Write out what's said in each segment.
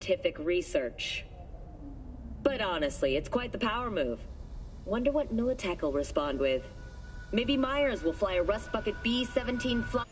scientific research. But honestly, it's quite the power move. Wonder what Militech will respond with. Maybe Myers will fly a Rust Bucket B-17 fly.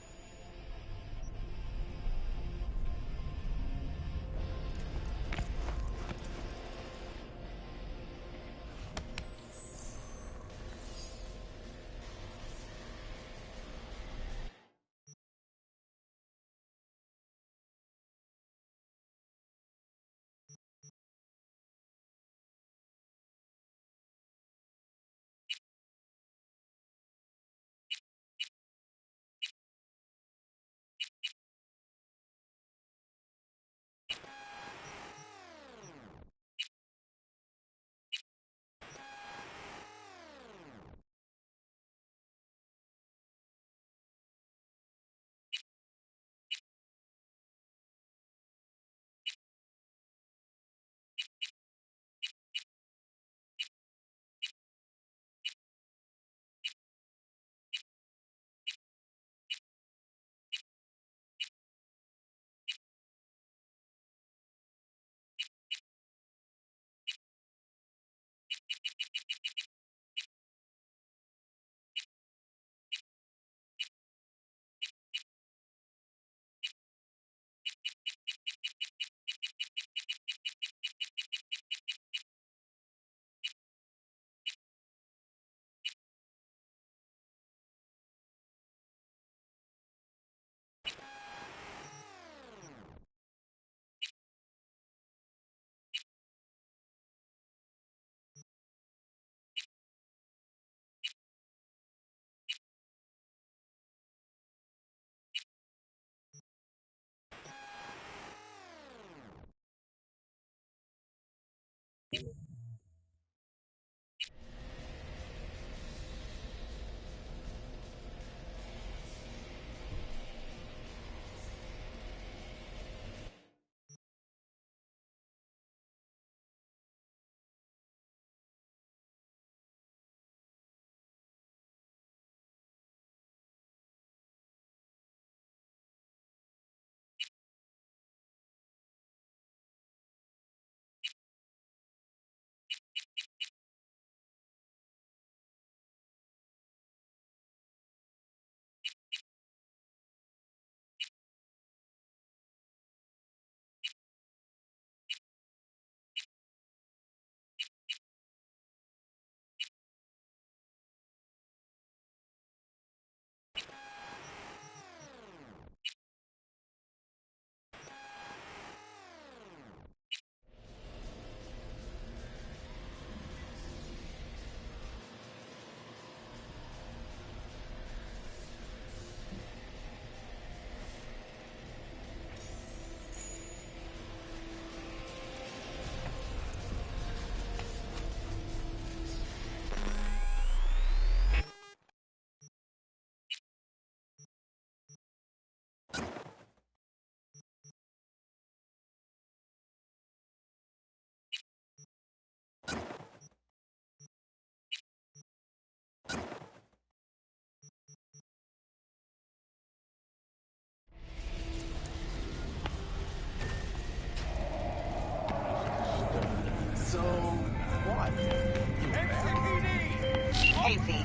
Hey, V.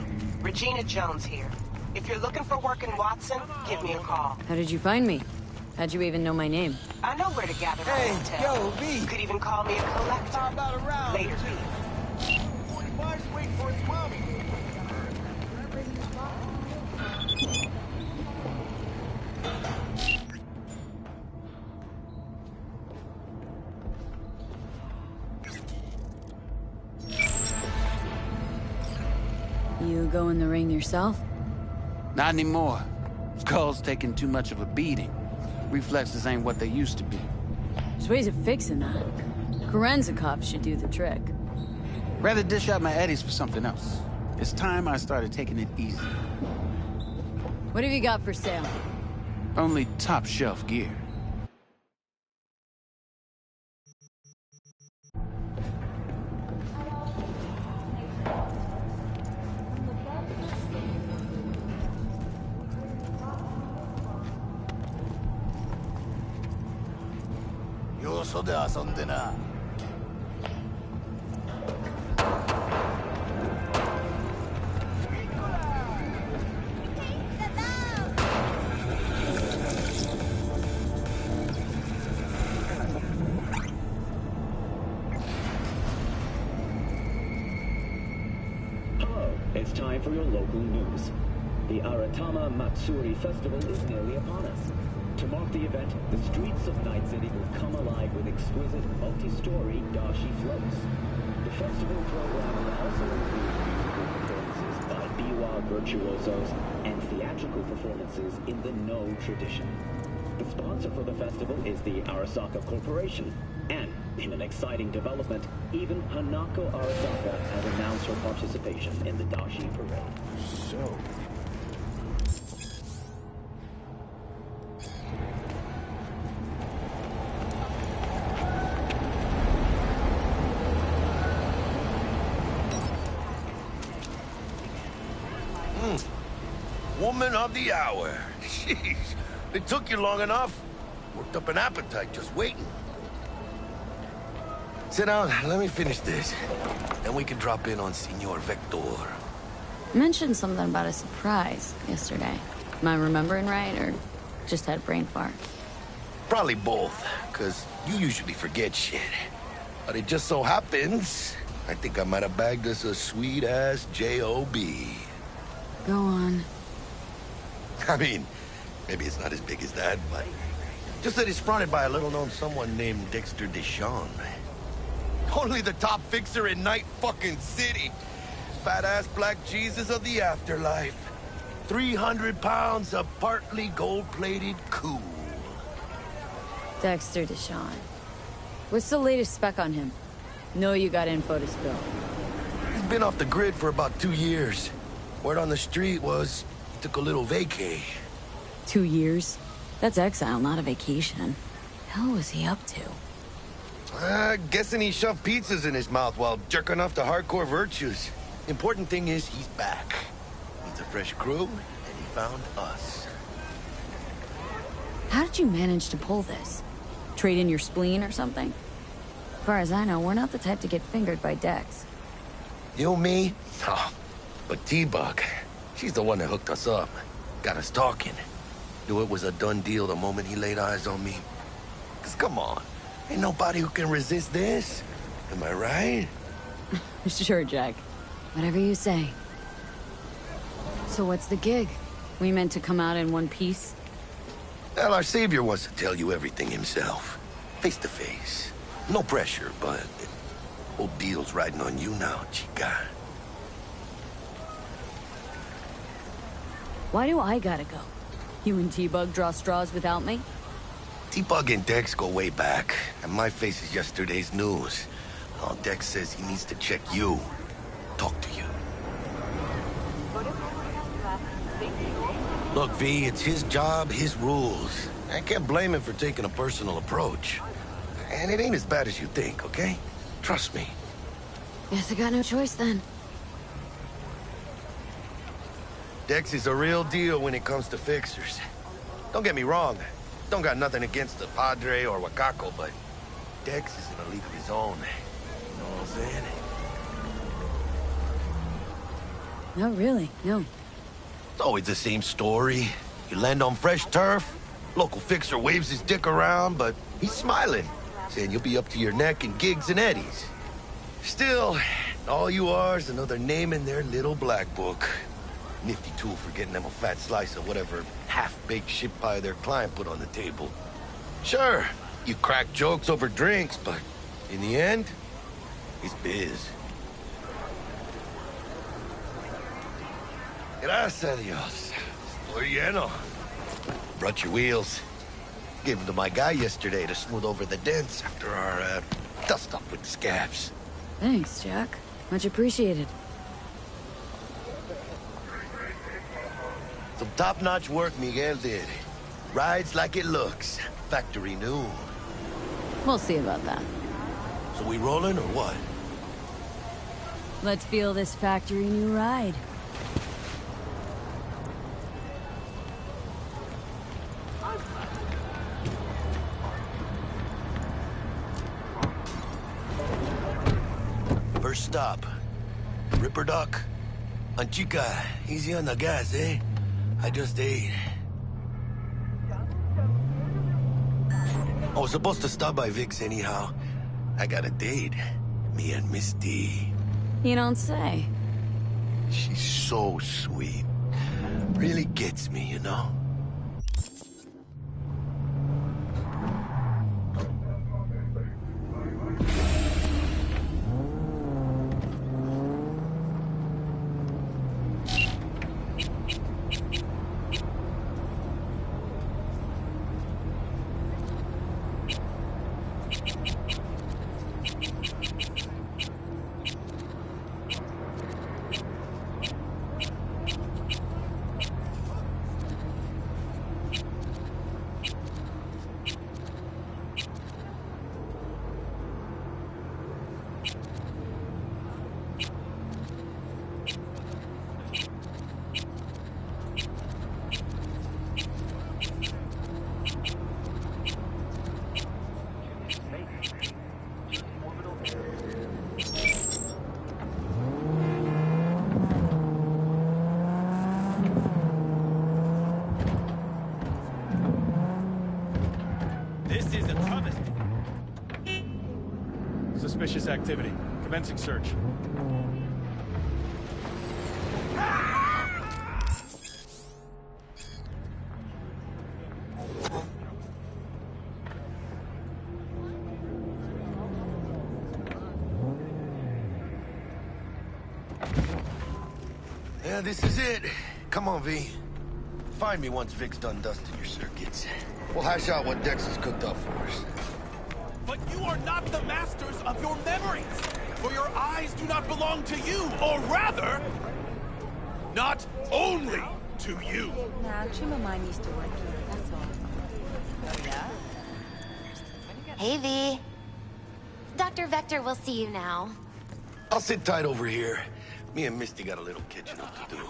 Regina Jones here. If you're looking for work in Watson, give me a call. How did you find me? How'd you even know my name? I know where to gather my intel. Yo, V. You could even call me a collector. How about a round? Later, V. Wait for his mommy. You go in the ring yourself? Not anymore. Skull's taking too much of a beating. Reflexes ain't what they used to be. There's ways of fixing that. Korenzikov should do the trick. Rather dish out my eddies for something else. It's time I started taking it easy. What have you got for sale? Only top-shelf gear. 外で遊んでな。It's time for your local news. The Aratama Matsuri Festival is nearly upon us. To mark the event, the streets of Night City will come alive with exquisite multi-story dashi floats. The festival program will also include musical performances by biwa virtuosos and theatrical performances in the No tradition. The sponsor for the festival is the Arasaka Corporation. And, in an exciting development, even Hanako Arasaka has announced her participation in the Dashi Parade. So... Woman of the hour. Jeez, it took you long enough. Worked up an appetite just waiting. Sit down, let me finish this. Then we can drop in on Senor Vector. You mentioned something about a surprise yesterday. Am I remembering right, or just had a brain fart? Probably both, because you usually forget shit. But it just so happens, I think I might have bagged us a sweet-ass J.O.B. Go on. I mean, maybe it's not as big as that, but... just that it's fronted by a little-known someone named Dexter Deshawn. Only the top fixer in Night fucking City. Fat-ass black Jesus of the afterlife. 300 pounds of partly gold-plated cool. Dexter Deshawn. What's the latest spec on him? Know you got info to spill. He's been off the grid for about 2 years. Word on the street was he took a little vacay. 2 years? That's exile, not a vacation. Hell was he up to? Guessing he shoved pizzas in his mouth while jerking off to hardcore virtues. Important thing is he's back. Needs a fresh crew, and he found us. How did you manage to pull this? Trade in your spleen or something? As far as I know, we're not the type to get fingered by Dex. You, me? Oh, but T-Bug, she's the one that hooked us up. Got us talking. Knew it was a done deal the moment he laid eyes on me. 'Cause come on, ain't nobody who can resist this. Am I right? Sure, Jack. Whatever you say. So what's the gig? We meant to come out in one piece? Well, our savior wants to tell you everything himself. Face to face. No pressure, but... whole deal's riding on you now, chica. Why do I gotta go? You and T-Bug draw straws without me? T-Bug and Dex go way back, and my face is yesterday's news. Oh, Dex says he needs to check you. Talk to you. Look, V, it's his job, his rules. I can't blame him for taking a personal approach. And it ain't as bad as you think, okay? Trust me. Guess I got no choice then. Dex is a real deal when it comes to fixers. Don't get me wrong. Don't got nothing against the Padre or Wakako, but Dex is in a league of his own. You know what I'm saying? No, really, no. It's always the same story. You land on fresh turf, local fixer waves his dick around, but he's smiling, saying you'll be up to your neck in gigs and eddies. Still, all you are is another name in their little black book. Nifty tool for getting them a fat slice of whatever half-baked shit pie their client put on the table. Sure, you crack jokes over drinks, but in the end, it's biz. Gracias a Dios. Estoy lleno. Brought your wheels. Gave them to my guy yesterday to smooth over the dents after our, dust-up with the scabs. Thanks, Jack. Much appreciated. Some top-notch work Miguel did. Rides like it looks. Factory new. We'll see about that. So we rolling or what? Let's feel this factory new ride. first stop. Ripper Doc? Anchica, easy on the gas, eh? I just ate. I was supposed to stop by Vic's anyhow. I got a date. Me and Misty. You don't say. She's so sweet. Really gets me, you know? Suspicious activity. Commencing search. Yeah, this is it. Come on, V. Find me once Vic's done dusting your circuits. We'll hash out what Dex has cooked up for us. But you are not the masters of your memories, for your eyes do not belong to you, or rather, not only to you. Nah, actually, my mind used to work here, that's all. Oh, yeah? Hey, V. Dr. Vector will see you now. I'll sit tight over here. Me and Misty got a little catching up to do.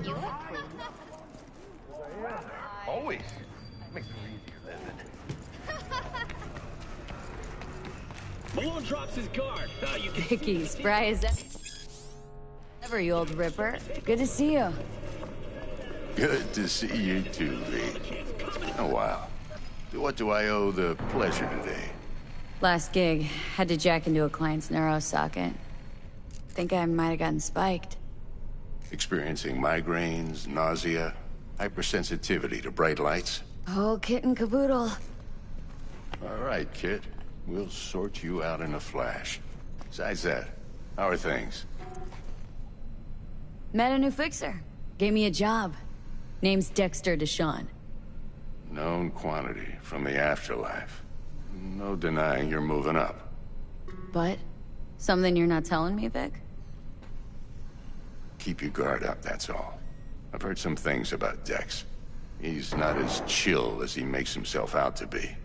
You look clean. Always. Makes it easier living. Malone drops his guard. You can Vicky, spry as ever, you old ripper. Good to see you. Good to see you too, V. Oh, wow. What do I owe the pleasure today? Last gig, had to jack into a client's neuro socket. Think I might have gotten spiked. Experiencing migraines, nausea, hypersensitivity to bright lights? Oh, kit and caboodle. All right, kid. We'll sort you out in a flash. Besides that, how are things? Met a new fixer. Gave me a job. Name's Dexter Deshawn. Known quantity from the afterlife. No denying you're moving up. But? Something you're not telling me, Vic? Keep your guard up, that's all. I've heard some things about Dex. He's not as chill as he makes himself out to be.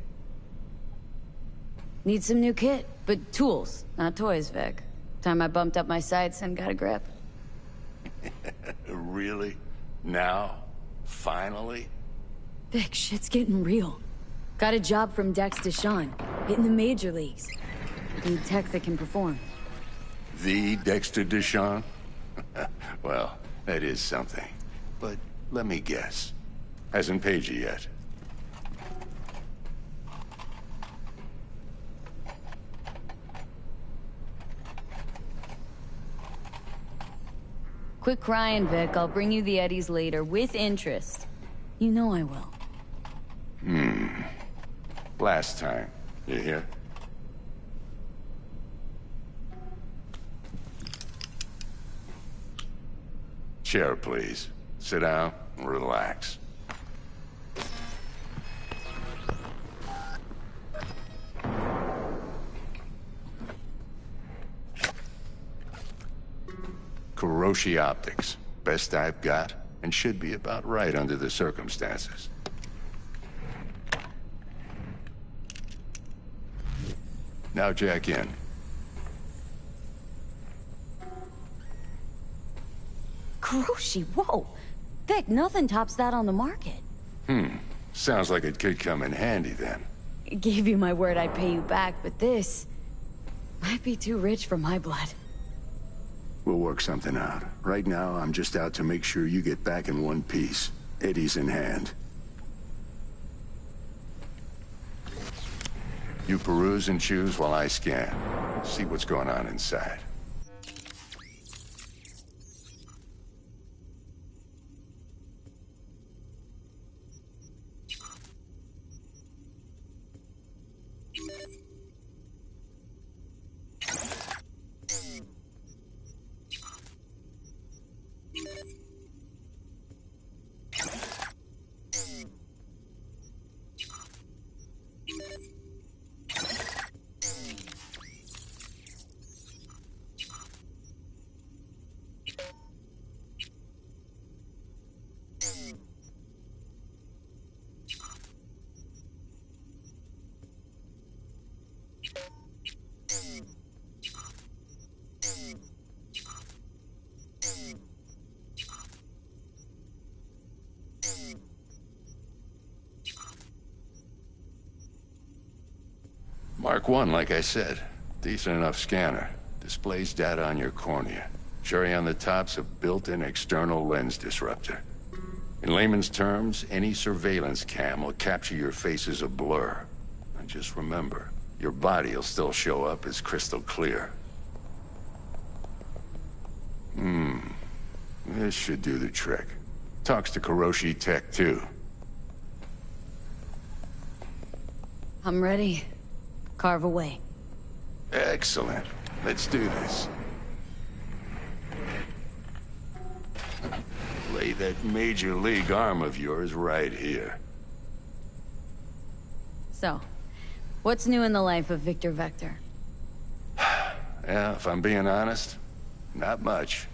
Need some new kit, but tools, not toys, Vic. Time I bumped up my sights and got a grip. Really? Now? Finally? Vic, shit's getting real. Got a job from Dex Deshawn, hitting the major leagues. Need tech that can perform. The Dexter Deshawn? Well, that is something. But let me guess. Hasn't paid you yet. Quit crying, Vic. I'll bring you the eddies later, with interest. You know I will. Last time. You hear? Chair, please. Sit down and relax. Kuroshi Optics. Best I've got, and should be about right under the circumstances. Now jack in. Kuroshi, whoa! Vic, nothing tops that on the market. Sounds like it could come in handy then. Gave you my word I'd pay you back, but this... Might be too rich for my blood. We'll work something out. Right now, I'm just out to make sure you get back in one piece. Eddie's in hand. You peruse and choose while I scan. See what's going on inside. Mark 1, like I said. Decent enough scanner. Displays data on your cornea. Cherry on the top's a built-in external lens disruptor. In layman's terms, any surveillance cam will capture your face as a blur. And just remember, your body will still show up as crystal clear. This should do the trick. Talks to Kuroshi Tech, too. I'm ready. Carve away. Excellent. Let's do this. Lay that major league arm of yours right here. So, what's new in the life of Victor Vector? Yeah, if I'm being honest, not much.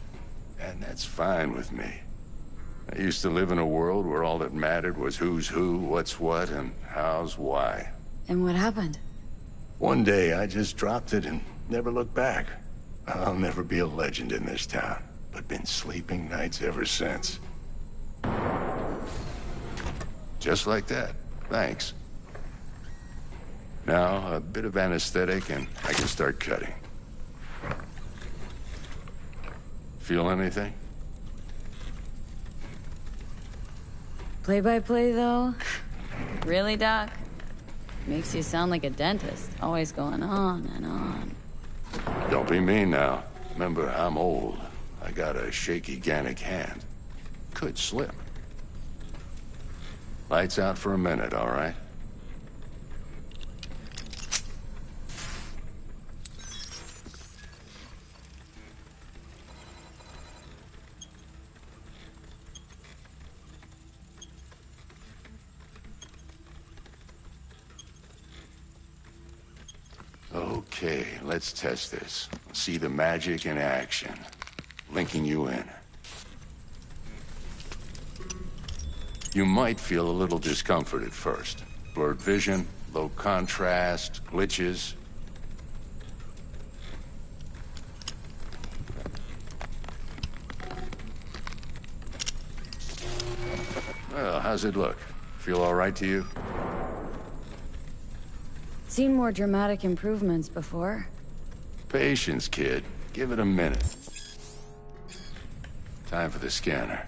And that's fine with me. I used to live in a world where all that mattered was who's who, what's what, and how's why. And what happened? One day, I just dropped it and never looked back. I'll never be a legend in this town, but been sleeping nights ever since. Just like that. Thanks. Now, a bit of anesthetic and I can start cutting. Feel anything? Play-by-play, though? Really, Doc? Makes you sound like a dentist, always going on and on. Don't be mean now. Remember, I'm old. I got a shaky Gannic hand. Could slip. Lights out for a minute, all right? Okay, let's test this. See the magic in action. Linking you in. You might feel a little discomfort at first. Blurred vision, low contrast, glitches. Well, how's it look? Feel all right to you? Seen more dramatic improvements before. Patience, kid. Give it a minute. Time for the scanner.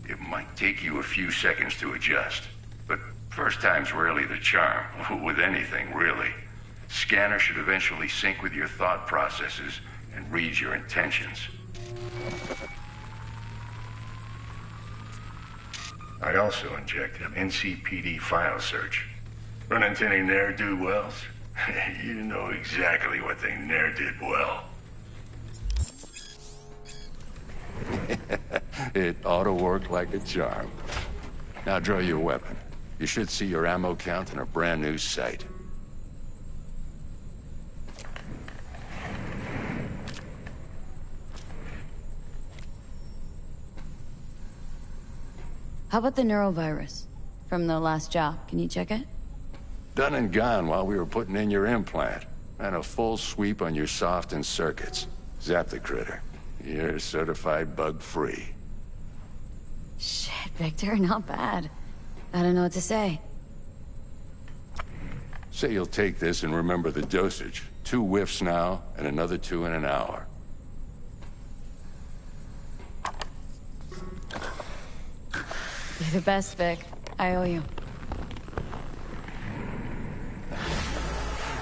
It might take you a few seconds to adjust, but first time's rarely the charm, with anything, really. Scanner should eventually sync with your thought processes and read your intentions. I also inject an NCPD file search. Run into any ne'er-do-wells? You know exactly what they ne'er did well. It ought to work like a charm. Now draw your weapon. You should see your ammo count in a brand new sight. How about the neurovirus? From the last job, can you check it? Done and gone while we were putting in your implant. And a full sweep on your soft and circuits. Zap the critter. You're certified bug-free. Shit, Victor, not bad. I don't know what to say. Say you'll take this and remember the dosage. 2 whiffs now, and another 2 in an hour. You're the best, Vic. I owe you.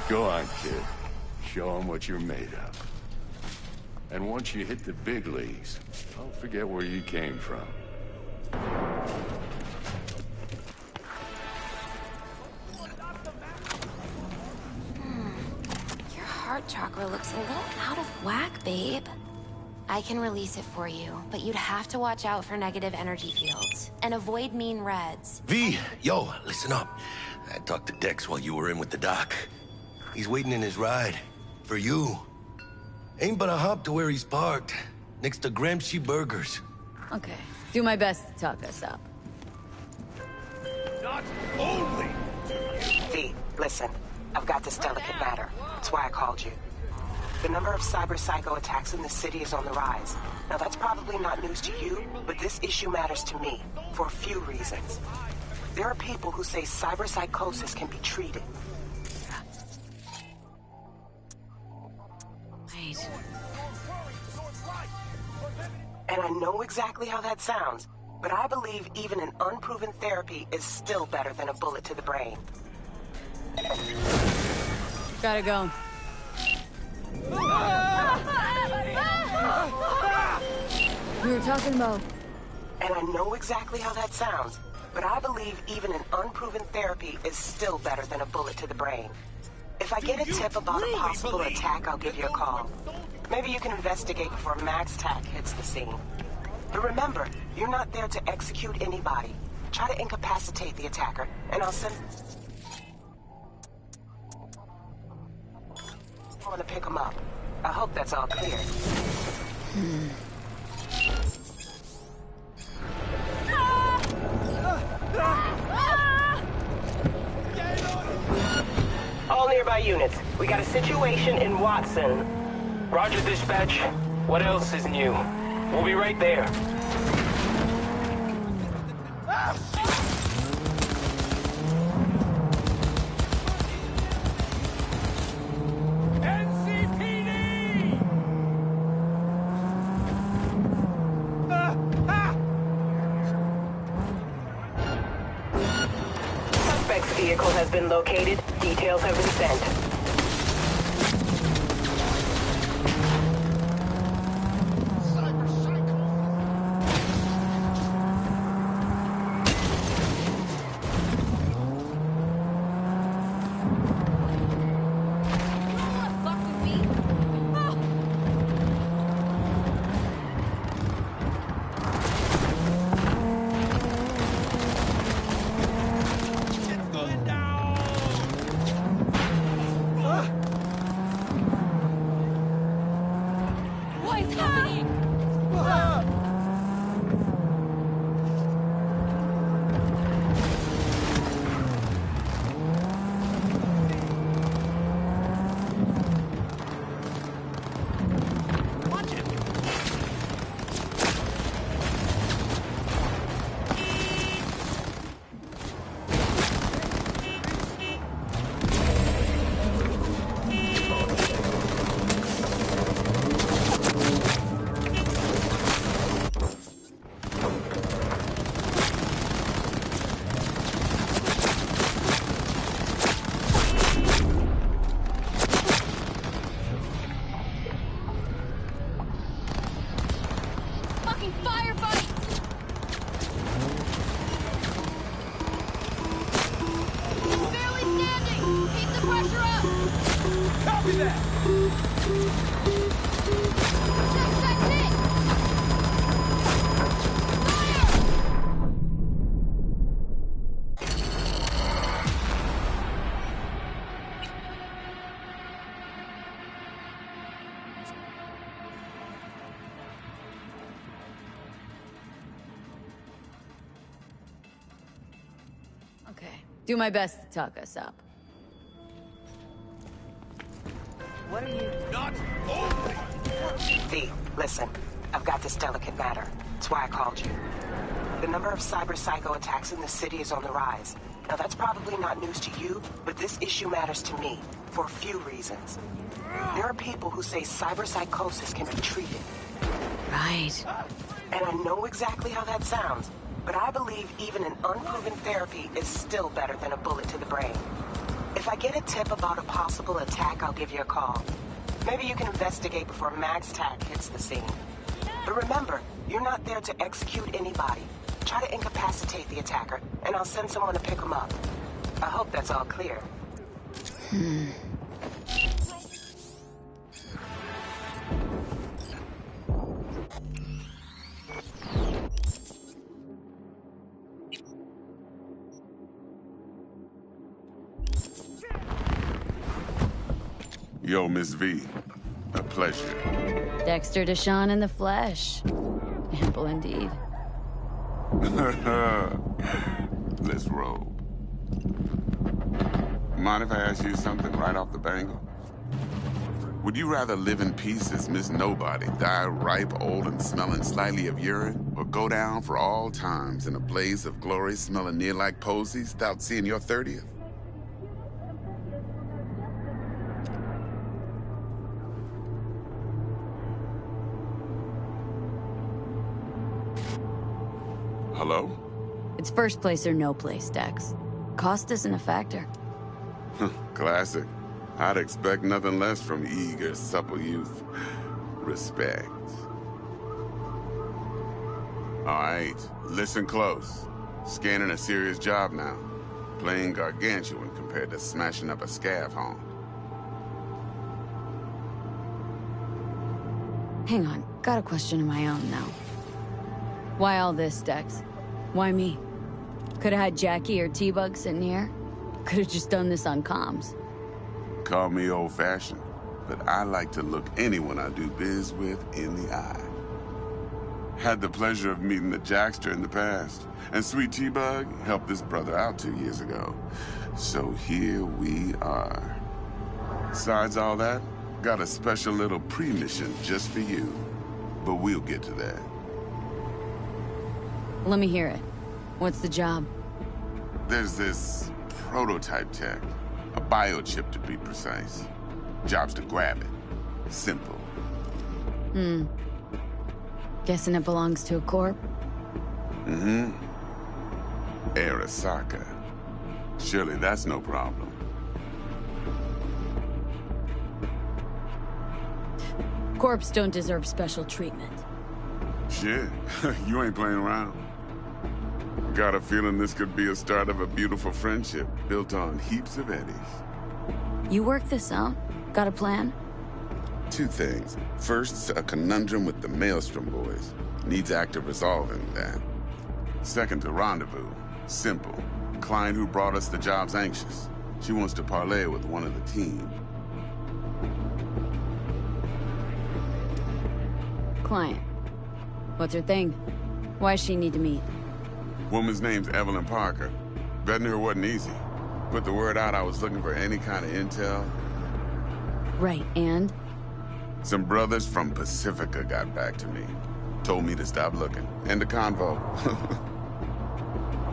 Go on, kid. Show them what you're made of. And once you hit the big leagues, don't forget where you came from. Your heart chakra looks a little out of whack, babe. I can release it for you, but you'd have to watch out for negative energy fields and avoid mean reds. V, yo, listen up. I talked to Dex while you were in with the doc. He's waiting in his ride. For you. Ain't but a hop to where he's parked. Next to Gramsci Burgers. Okay. Do my best to talk us up. Not only V, listen. I've got this delicate matter. That's why I called you. The number of cyber-psycho attacks in the city is on the rise. Now that's probably not news to you, but this issue matters to me for a few reasons. There are people who say cyberpsychosis can be treated. Wait. And I know exactly how that sounds, but I believe even an unproven therapy is still better than a bullet to the brain. Gotta go. We were talking about... And I know exactly how that sounds, but I believe even an unproven therapy is still better than a bullet to the brain. If I get a tip about a possible attack, I'll give you a call. Maybe you can investigate before Max Tack hits the scene. But remember, you're not there to execute anybody. Try to incapacitate the attacker, and I'll send... I want to pick him up. I hope that's all clear. All nearby units. We got a situation in Watson. Roger, dispatch. What else is new? We'll be right there. Suspect's vehicle has been located. Details have been sent. Okay. Do my best to talk us up. What are you... Not only! V, listen. I've got this delicate matter. That's why I called you. The number of cyber psycho attacks in the city is on the rise. Now that's probably not news to you, but this issue matters to me for a few reasons. There are people who say cyber psychosis can be treated. Right. And I know exactly how that sounds, but I believe even an unproven therapy is still better than a bullet to the brain. If I get a tip about a possible attack, I'll give you a call. Maybe you can investigate before MaxTac hits the scene. But remember, you're not there to execute anybody. Try to incapacitate the attacker, and I'll send someone to pick him up. I hope that's all clear. Yo, Miss V. A pleasure. Dexter Deshawn in the flesh. Ample indeed. Let's roll. Mind if I ask you something right off the bangle? Would you rather live in peace as Miss Nobody, die ripe, old, and smelling slightly of urine, or go down for all times in a blaze of glory smelling near like posies without seeing your 30th? Hello? It's first place or no place, Dex. Cost isn't a factor. Classic. I'd expect nothing less from eager, supple youth. Respect. All right, listen close. Scanning a serious job now. Playing gargantuan compared to smashing up a scav home. Hang on, got a question of my own now. Why all this, Dex? Why me? Could've had Jackie or T-Bug sitting here. Could've just done this on comms. Call me old-fashioned, but I like to look anyone I do biz with in the eye. Had the pleasure of meeting the Jackster in the past, and Sweet T-Bug helped this brother out 2 years ago. So here we are. Besides all that, got a special little pre-mission just for you. But we'll get to that. Let me hear it. What's the job? There's this prototype tech. A biochip, to be precise. Job's to grab it. Simple. Guessing it belongs to a corp? Mm-hmm. Arasaka. Surely that's no problem. Corps don't deserve special treatment. Shit, you ain't playing around. Got a feeling this could be a start of a beautiful friendship built on heaps of eddies. You work this out? Got a plan? Two things. First, a conundrum with the Maelstrom boys. Needs active resolving that. Second, a rendezvous. Simple. Client who brought us the job's anxious. She wants to parlay with one of the team. Client. What's her thing? Why does she need to meet? Woman's name's Evelyn Parker. Betting her wasn't easy. Put the word out I was looking for any kind of intel. Right, and? Some brothers from Pacifica got back to me. Told me to stop looking. End the convo.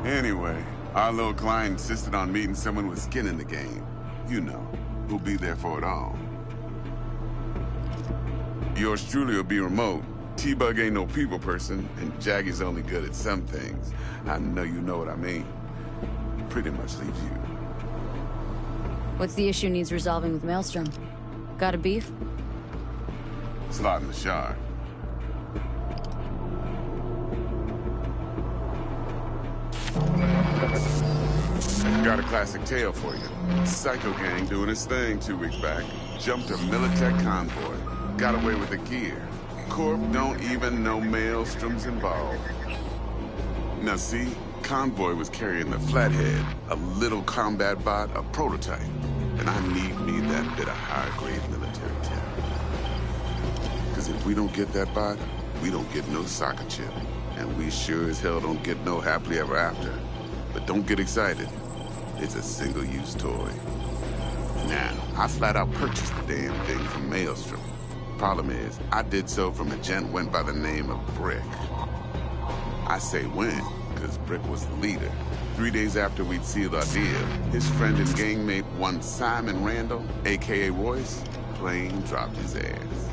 Anyway, our little client insisted on meeting someone with skin in the game. You know, who'll be there for it all. Yours truly will be remote. T-Bug ain't no people person, and Jaggy's only good at some things. I know you know what I mean. Pretty much leaves you. What's the issue needs resolving with Maelstrom? Got a beef? Slot in the shard. Got a classic tale for you. Psycho gang doing his thing 2 weeks back. Jumped a Militech convoy. Got away with the gear. Corp don't even know Maelstrom's involved. Now see, convoy was carrying the Flathead, a little combat bot, a prototype. And I need me that bit of high-grade military tech. Because if we don't get that bot, we don't get no soccer chip. And we sure as hell don't get no happily ever after. But don't get excited. It's a single-use toy. Now, I flat out purchased the damn thing from Maelstrom. Problem is, I did so from a gent went by the name of Brick. I say went, because Brick was the leader. 3 days after we'd sealed our deal, his friend and gangmate, one Simon Randall, a.k.a. Royce, plain dropped his ass.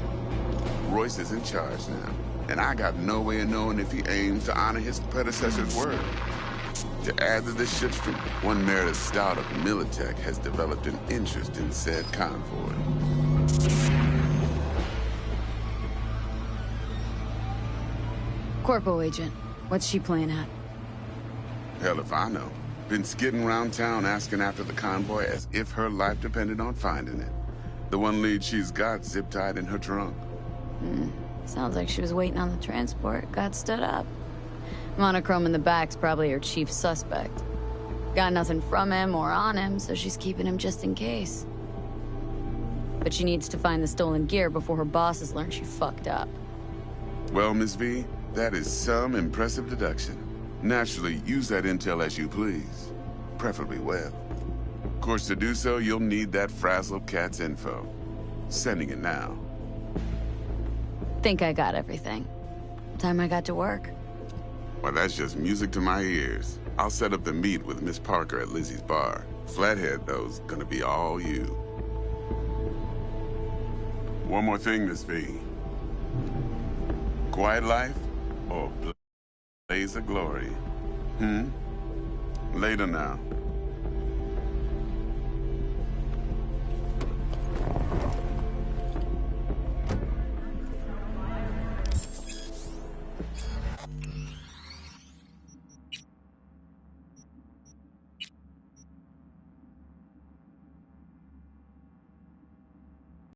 Royce is in charge now, and I got no way of knowing if he aims to honor his predecessor's word. To add to this shitstream, one Meredith Stout of Militech has developed an interest in said convoy. Corpo agent, what's she playing at? Hell if I know. Been skidding around town asking after the convoy as if her life depended on finding it. The one lead she's got zip-tied in her trunk. Sounds like she was waiting on the transport, got stood up. Monochrome in the back's probably her chief suspect. Got nothing from him or on him, so she's keeping him just in case. But she needs to find the stolen gear before her bosses learn she fucked up. Well, Miss V, that is some impressive deduction. Naturally, use that intel as you please. Preferably well. Of course, to do so, you'll need that Frazzle Cat's info. Sending it now. Think I got everything. Time I got to work. Well, that's just music to my ears. I'll set up the meet with Miss Parker at Lizzie's bar. Flathead, though's gonna be all you. One more thing, Miss V. Quiet life or blaze of glory? Later now.